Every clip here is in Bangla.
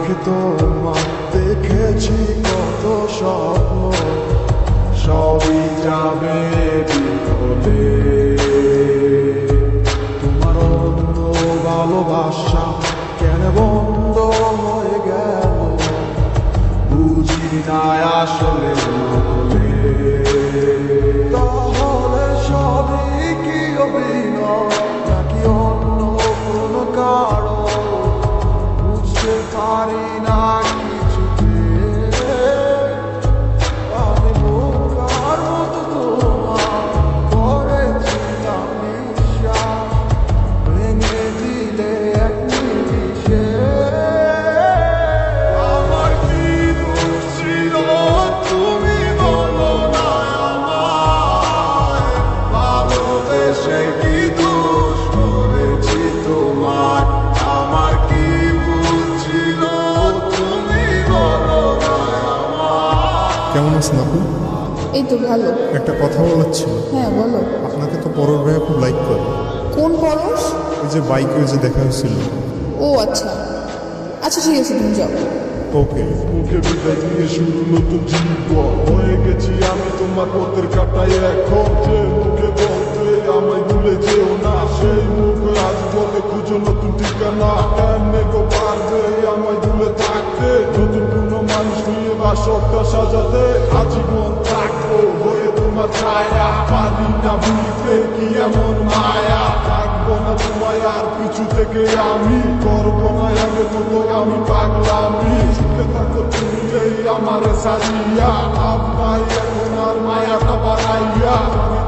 রেখে তোমার দেখেছি কত স্বপ্ন, সবই যাবে বিফলে। তোমার অন্য ভালোবাসা কেন বন্ধ হয়ে গেল, বুঝি না আসলে বলে। তাহলে সবই কি অভিনয় নাকি অন্য কোনো কারণ, বুঝতে পারি না কিছুতে। আমি বোকার মতো তোমার করেছিলাম বিশ্বাস, ভেঙে দিলে এক নিমিষে। আমার কি দোষ ছিল তুমি বলো না আমায়, ভালোবেসে কি দোষ করেছি তোমার। আমার কি ভুল ছিল তুমি বলো না আমায়। কেমন আছেন আপু? এই তো ভালো। একটা কথা বলার ছিল। হ্যাঁ বলো। আপনাকে তো পরশ ভাইয়া খুব লাইক করে। কোন পরশ? ওই যে বাইকে যে দেখা হয়েছিল। ও আচ্ছা আচ্ছা, ঠিক আছে তুমি যাও। ওকে। মুখে বিদায় দিয়ে শুরু নতুন জীবন, হয়ে গেছি আমি তোমার পথের কাটাই এখন। যে মুখে বলতে আমায় ভুলে যেও না, সেই মুখ আজ বলে খুঁজো নতুন ঠিকানা। কেমনে গো পারবে আমায় ভুলে থাকতে, নতুন কোনো মানুষ নিয়ে বাসরটা সাজাতে। আজীবন থাকবো হয়ে তোমার ছায়া, পারি না ভুলিতে কি এমন মায়া। থাকবো না তোমায় আর কিছু থেকে আমি, করবো না আগের মতো আমি পাগলামি। সুখে থাকো তুমি এই আমারে সাজিয়া, আপনাই এখন আর মায়াটা বাড়াইয়া।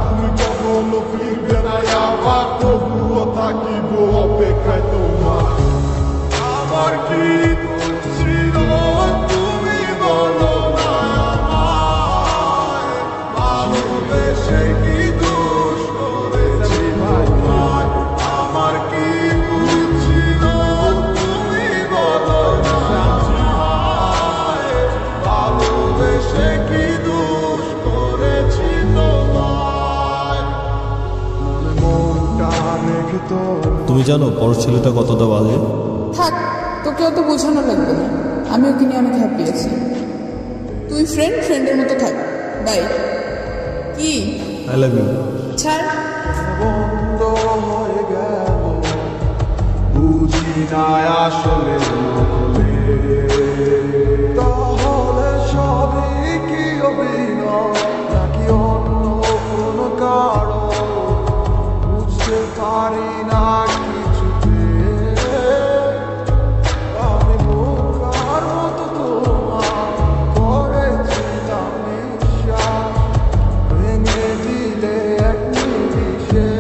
তুমি কখনো ফিরবে না আবার, তবুও থাকিব অপেক্ষায় তোমার। আমার কি দোষ ছিল তুমি বলো না আমায়, ভালোবেসে কি দোষ করেছি তোমার। আমার কি ভুল ছিল তুমি বলো না আমায়, ভালোবেসে কি দোষ করেছি তোমায়। মনটা রেখে তো তুমি জানো পরশ ছেলেটা কতটা বাজে? থাক, তোকে অত বোঝানো লাগবে না। আমি ওকে নিয়ে অনেক হ্যাপি আছি। তুই ফ্রেন্ডের মতো থাক। বাই। কি? I love you. ছাড়। বন্ধ হয়ে গেল, বুঝি না আসলে বলে। তাহলে সবই কি অভিনয় নাকি অন্য কোনো কারণ, বুঝতে পারি না কিছুতে। আমি বোকার মতো তোমার করেছিলাম বিশ্বাস, ভেঙে দিলে এক নিমিষে।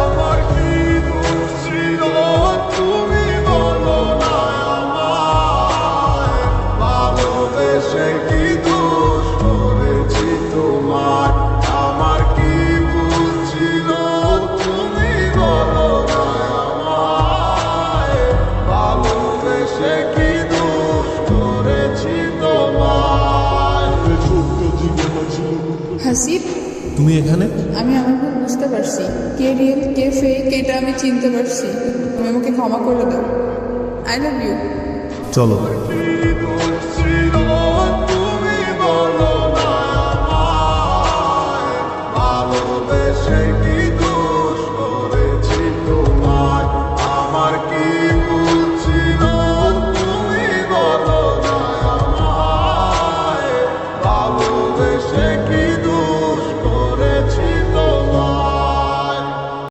আমার কি দোষ ছিল তুমি বলো না আমায়, ভালোবেসে কি দোষ করেছি তোমার। আমার কি ভুল ছিল তুমি বলো না আমায়, ভালোবেসে কি দোষ করেছি তোমার। ছোট্ট জীবন ছিল হাসিব, তুমি এখানে? আমি আমার ভুল বুঝতে পারছি। কে রিয়েল কে ফেক এটা আমি চিনতে পারছি। তুমি আমাকে ক্ষমা করে দাও। I love you. চলো। কি